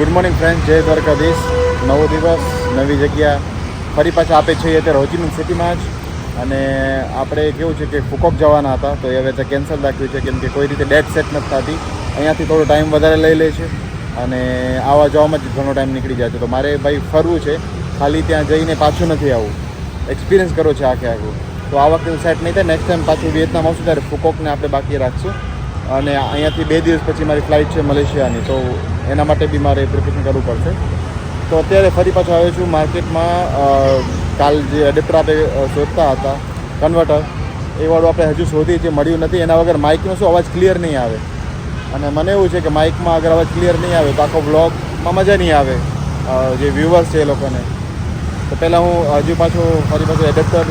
Good morning friend, જય દ્વારકાધીશ. નવો દિવસ, નવી જગ્યા, ફરી પાછા આપે છીએ અત્યારે હોચીમિન સિટીમાં જ. અને આપણે કેવું છે કે ફુકોક જવાના હતા, તો એ હવે તો કેન્સલ રાખ્યું છે, કેમ કે કોઈ રીતે ડેટ સેટ નથી થતી. અહીંયાથી થોડો ટાઈમ વધારે લઈ લે છે અને આવવા જવામાં જ ઘણો ટાઈમ નીકળી જાય છે. તો મારે ભાઈ ફરવું છે, ખાલી ત્યાં જઈને પાછું નથી આવવું, એક્સપિરિયન્સ કરવો છે આખું. તો આ વખતે સેટ નહીં થાય. નેક્સ્ટ ટાઈમ પાછું વિયેતનામ આવશું ત્યારે ફુકોકને આપણે બાકી રાખશું. અને અહીંયાથી 2 દિવસ પછી મારી ફ્લાઇટ છે મલેશિયાની, તો એના માટે બી મારે પ્રિપેરેશન કરવું પડશે. તો અત્યારે ફરી પાછો આવ્યો છું માર્કેટમાં. કાલ જે એડેપ્ટર આપણે શોધતા હતા કન્વર્ટર, એ વાળું આપણે હજુ શોધી જે મળ્યું નથી. એના વગર માઇકનો શું અવાજ ક્લિયર નહીં આવે. અને મને એવું છે કે માઇકમાં અગર અવાજ ક્લિયર નહીં આવે તો આખો વ્લોગમાં મજા નહીં આવે જે વ્યુઅર્સ છે એ લોકોને. તો પહેલાં હું ફરી પાછું એડેપ્ટર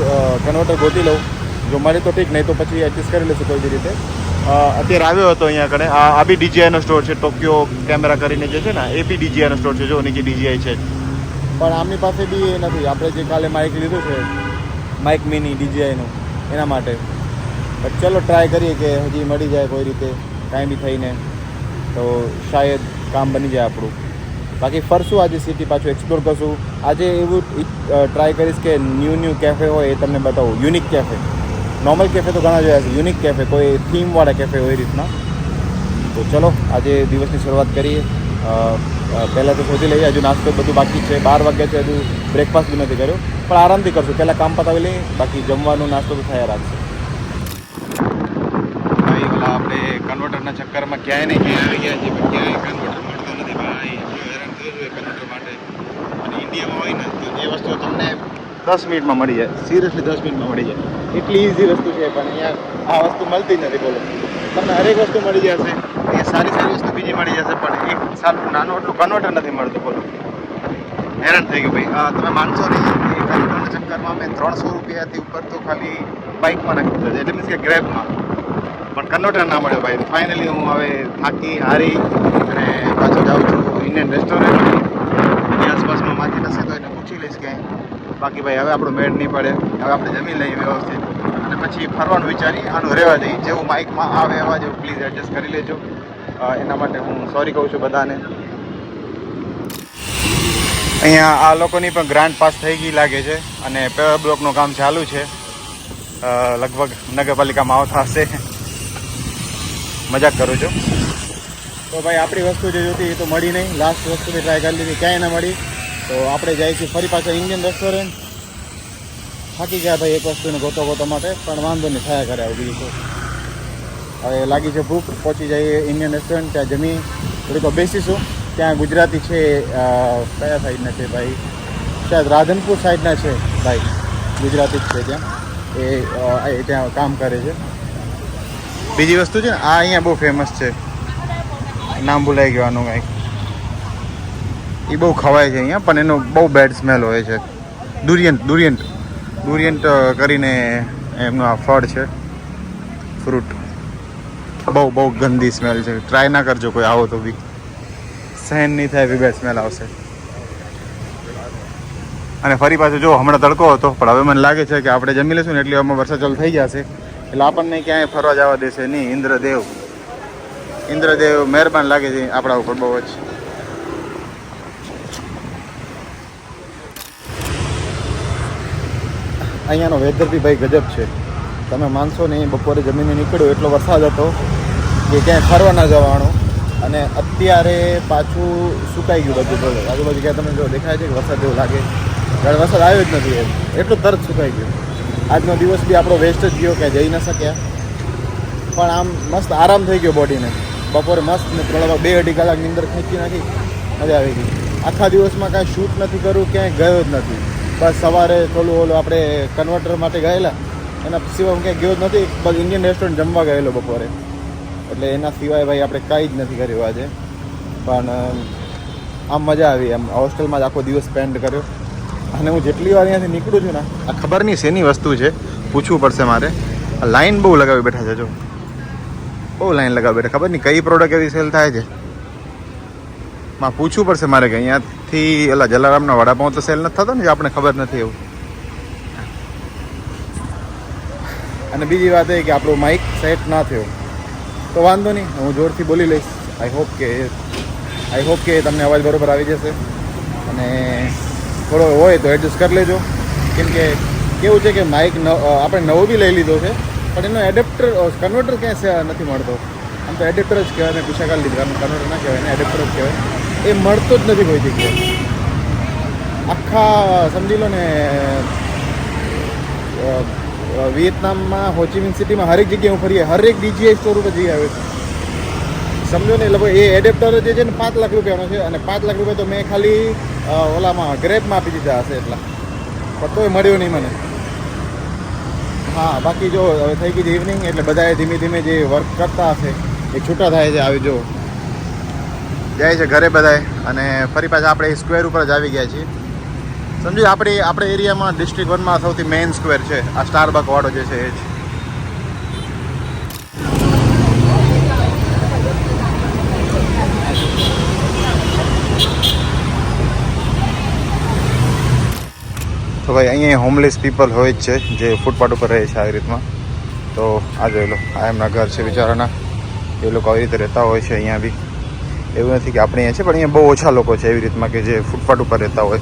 કન્વર્ટર ગોતી લઉં. જો મળે તો ઠીક, નહીં તો પછી એડજસ્ટ કરી લઈશું કોઈ બી રીતે. અત્યારે આવ્યો હતો અહીંયા કણે. આ બી DJIનો સ્ટોર છે, ટોક્યો કેમેરા કરીને જે છે ને, એ બી DJIનો સ્ટોર છે. જો નીચે DJI છે, પણ આમની પાસે બી એ નથી. આપણે જે કાલે માઇક લીધું છે, માઇક મિની DJIનું, એના માટે. ચલો ટ્રાય કરીએ કે હજી મળી જાય કોઈ રીતે, કાંઈ બી થઈને, તો શાયદ કામ બની જાય આપણું. બાકી ફરશું આજે સિટી, પાછું એક્સપ્લોર કરશું. આજે એવું ટ્રાય કરીશ કે ન્યૂ કેફે હોય એ તમને બતાવું. યુનિક કેફે, નોર્મલ કેફે તો ઘણા જોયા છે, યુનિક કેફે, કોઈ થીમવાળા કેફે હોય એ રીતના. તો ચલો આજે દિવસની શરૂઆત કરીએ. પહેલાં તો શોધી લઈએ. હજુ નાસ્તો બધું બાકી છે, 12 વાગ્યા છે, હજુ બ્રેકફાસ્ટ બી નથી કર્યો, પણ આરામથી કરશું. પહેલાં કામ પતાવી લઈએ, બાકી જમવાનો નાસ્તો તો થયા રાખશે. ભાઈ ઓલા આપણે કન્વર્ટરના ચક્કરમાં ક્યાંય ને ક્યાંય આવી ગયા છે, પણ ક્યાંય કન્વર્ટર મળતો નથી ભાઈ. હેરાન થયું છે કન્વર્ટર માટે. અને ઇન્ડિયામાં હોય ને તો જે વસ્તુ તમને 10 મિનિટમાં મળી જાય, સિરિયસલી 10 મિનિટમાં મળી જાય. એટલી ઇઝી વસ્તુ છે, પણ અહીંયા આ વસ્તુ મળતી જ નથી. બોલો, તમને હરેક વસ્તુ મળી જશે, અહીંયા સારી વસ્તુ બીજી મળી જશે, પણ એક સારું નાનું એટલું કન્વર્ટર નથી મળતું. બોલો, હેરાન થઈ ગયું ભાઈ. તમે માનશો નહીં, એ કન્વર્ટરના ચક્કરમાં મેં 300 રૂપિયાથી ઉપર તો ખાલી બાઇકમાં નાખી દીધો, એટલે મીન્સ કે ગ્રેબમાં, પણ કન્વર્ટર ના મળ્યો ભાઈ. ફાઇનલી હું હવે થાકી હારી અને પાછો જાઉં છું ઇન્ડિયન રેસ્ટોરન્ટ. એની આસપાસમાં માર્કેટ હશે તો એને પૂછી લઈશ ક્યાંય. બાકી ભાઈ હવે આપણો મેળ નહીં પડે. હવે આપણે જમી લઈએ વ્યવસ્થિત અને પછી ફરવાનું વિચારી. આનું રહેવા દઈએ, જેવું માઇકમાં આવે એવા જેવું પ્લીઝ એડજસ્ટ કરી લેજો. એના માટે હું સોરી કહું છું બધાને. અહીંયા આ લોકોની પણ ગ્રાન્ટ પાસ થઈ ગઈ લાગે છે અને પેવર બ્લોકનું કામ ચાલુ છે. લગભગ નગરપાલિકામાં આવતા હશે. મજાક કરું છું. તો ભાઈ આપણી વસ્તુ જે જોતી એ તો મળી નહીં. લાસ્ટ વસ્તુ બી ટ્રાય કરી લીધી, ક્યાંય ના મળી. તો આપણે જઈએ છીએ ફરી પાછા ઇન્ડિયન રેસ્ટોરન્ટ. થાકી ગયા ભાઈ એક વસ્તુને ગોતો માટે, પણ વાંધો નહીં, થયા કરે આવું બીજું. હવે લાગી છે ભૂખ, પહોંચી જઈએ ઇન્ડિયન રેસ્ટોરન્ટ. ત્યાં જમી થોડીક બેસીશું. ત્યાં ગુજરાતી છે, કયા સાઈડના છે ભાઈ, શાયદ રાધનપુર સાઈડના છે ભાઈ, ગુજરાતી જ છે ત્યાં. એ ત્યાં કામ કરે છે. બીજી વસ્તુ છે ને, આ અહીંયા બહુ ફેમસ છે, નામ ભૂલાઈ ગયું આનું કંઈક. એ બહુ ખવાય છે અહીંયા, પણ એનો બહુ બેડ સ્મેલ હોય છે. દુરિયન્ટ કરીને એમનું આ ફળ છે, ફ્રૂટ. બહુ ગંદી સ્મેલ છે. ટ્રાય ના કરજો કોઈ આવો તો બી, સહન નહીં થાય એવી બેડ સ્મેલ આવશે. અને ફરી પાછું જો હમણાં તડકો હતો, પણ હવે મને લાગે છે કે આપણે જમી લઈશું ને એટલે આમાં વરસાદ ચાલુ થઈ જશે, એટલે આપણને ક્યાંય ફરવા જવા દેશે નહીં. ઇન્દ્રદેવ મહેરબાન લાગે છે આપણા ઉપર બહુ જ. અહીંયાનો વેધર બી ભાઈ ગજબ છે. તમે માનશો નહીં, બપોરે જમીને નીકળ્યો એટલો વરસાદ હતો કે ક્યાંય ફરવા ના જવાનું. અને અત્યારે પાછું સુકાઈ ગયું બધું. બોલો, આજુબાજુ ક્યાં તમે જો દેખાય છે કે વરસાદ જેવું લાગે, જ્યારે વરસાદ આવ્યો જ નથી. એટલું તરત સુકાઈ ગયું. આજનો દિવસ બી આપણો વેસ્ટ જ ગયો, ક્યાંય જઈ ન શક્યા. પણ આમ મસ્ત આરામ થઈ ગયો બોડીને. બપોરે મસ્ત ને 2-2.5 કલાકની અંદર ખેંચી નાખી, મજા આવી ગઈ. આખા દિવસમાં કાંઈ શૂટ નથી કરવું, ક્યાંય ગયો જ નથી. બસ સવારે ઓલું આપણે કન્વર્ટર માટે ગયેલા, એના સિવાય હું ક્યાંય ગયો જ નથી. બસ ઇન્ડિયન રેસ્ટોરન્ટ જમવા ગયેલો બપોરે, એટલે એના સિવાય ભાઈ આપણે કાંઈ જ નથી કર્યું આજે. પણ આમ મજા આવી. આમ હોસ્ટેલમાં જ આખો દિવસ સ્પેન્ડ કર્યો. અને હું જેટલી વાર અહીંયાથી નીકળું છું ને, આ ખબર નહીં શેની વસ્તુ છે, પૂછવું પડશે મારે. લાઈન બહુ લગાવી બેઠા છે, જો બહુ લાઈન લગાવી બેઠા. ખબર નહીં કઈ પ્રોડક્ટ એવી સેલ થાય છે. માં પૂછવું પડશે મારે કે અહીંયાથી ઓલા જલારામના વડાપાઉં તો સેલ નથી થતો ને, જે આપણે ખબર નથી એવું. અને બીજી વાત એ કે આપણું માઇક સેટ ના થયો તો વાંધો નહીં, હું જોરથી બોલી લઈશ. આઈ હોપ કે આઈ હોપ કે તમને અવાજ બરોબર આવી જશે અને થોડો હોય તો એડજસ્ટ કરી લેજો. કેમ કે કેવું છે કે માઇક આપણે નવો બી લઈ લીધો છે પણ એનો એડેપ્ટર કન્વર્ટર ક્યાંય નથી મળતો. આમ તો એડેપ્ટર જ કહેવાય, મેં પૂછા કરી લીધું, કન્વર્ટર ના કહેવાય ને, એડેપ્ટર જ કહેવાય. એ મળતો જ નથી કોઈ જગ્યાએ. આખા સમજી લો ને વિયેતનામમાં હોચીમિન સિટીમાં હરેક જગ્યાએ હું ફરીએ, હરેક DJI સ્ટોર ઉપર જઈ આવ્યો છું. સમજો ને લગભગ એ એડેપ્ટર જે છે ને 5 લાખ રૂપિયાનો છે અને 5 લાખ રૂપિયા તો મેં ખાલી ઓલામાં ગ્રેપમાં આપી દીધા હશે એટલા, પણ તોય મળ્યો નહીં મને. હા બાકી જો હવે થઈ ગઈ છે ઇવનિંગ એટલે બધાએ ધીમે ધીમે જે વર્ક કરતા હશે એ છૂટા થાય છે. આવી જો જાય છે ઘરે બધાએ અને ફરી પાછા આપણે સ્ક્વેર ઉપર જ આવી ગયા છીએ. સમજી આપણે એરિયામાં ડિસ્ટ્રિક્ટ 1માં સૌથી મેઇન સ્ક્વેર છે આ સ્ટારબક વાળો જે છે એ જ. તો ભાઈ અહીંયા હોમલેસ પીપલ હોય જ છે જે ફૂટપાથ ઉપર રહે છે આવી રીતમાં. તો આ જોઈ લો, આ એમના ઘર છે બિચારાના. એ લોકો આવી રીતે રહેતા હોય છે અહીંયા બી. એવું નથી કે આપણે અહીંયા છે પણ અહીંયા બહુ ઓછા લોકો છે એવી રીતમાં કે જે ફૂટપાથ ઉપર રહેતા હોય,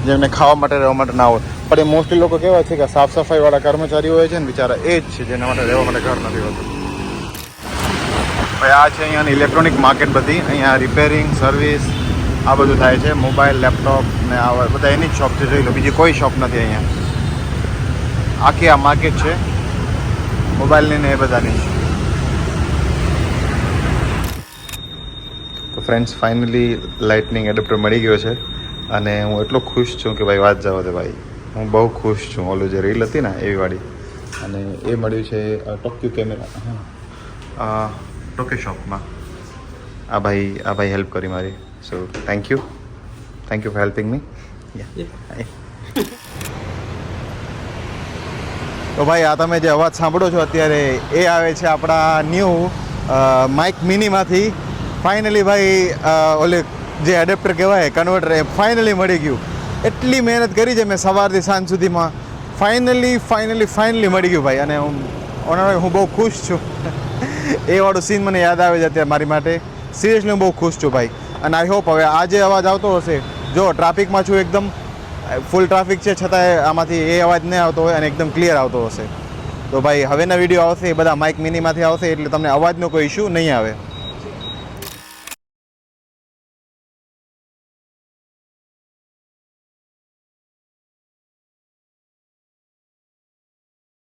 જેમને ખાવા માટે રહેવા માટે ના હોય. પણ એ મોસ્ટલી લોકો કેવા છે કે સાફ સફાઈવાળા કર્મચારીઓ હોય છે ને બિચારા એ જ છે જેના માટે રહેવા માટે ઘર નથી હોતું. ભાઈ આ છે અહીંયાની ઇલેક્ટ્રોનિક માર્કેટ બધી. અહીંયા રિપેરિંગ સર્વિસ આ બધું થાય છે. મોબાઈલ લેપટોપ ને આ બધા એની જ શોપ છે, જોઈ લો, બીજી કોઈ શોપ નથી અહીંયા. આખી આ માર્કેટ છે મોબાઈલની ને એ બધાની. તો ફ્રેન્ડ્સ ફાઇનલી લાઇટનિંગ એડેપ્ટર મળી ગયો છે અને હું એટલો ખુશ છું કે ભાઈ વાત જવા દે ભાઈ. હું બહુ ખુશ છું. ઓલું જે રીલ હતી ને એવી વાળી, અને એ મળ્યું છે ટોક્યુ કેમેરા, હા ટોક્યુ શોપમાં. આ ભાઈ હેલ્પ કરી મારી. So thank you for helping me. તો ભાઈ આ તમે જે અવાજ સાંભળો છો અત્યારે એ આવે છે આપણા ન્યૂ માઇક મિનીમાંથી. ફાઇનલી ભાઈ ઓલે જે એડેપ્ટર કહેવાય કન્વર્ટર એ ફાઇનલી મળી ગયું. એટલી મહેનત કરી છે મેં સવારથી સાંજ સુધીમાં, ફાઇનલી મળી ગયું ભાઈ. અને હું બહુ ખુશ છું. એ વાળું સીન મને યાદ આવે છે અત્યારે મારી માટે. સિરિયસલી હું બહુ ખુશ છું ભાઈ. અને આઈ હોપ હવે આ જે અવાજ આવતો હશે, જો ટ્રાફિકમાં છું એકદમ ફૂલ ટ્રાફિક છે છતાંય આમાંથી એ અવાજ નહીં આવતો હોય અને એકદમ ક્લિયર આવતો હશે. તો ભાઈ હવેના વિડીયો આવશે એ બધા માઇક મિનીમાંથી આવશે એટલે તમને અવાજનો કોઈ ઇશ્યુ નહીં આવે.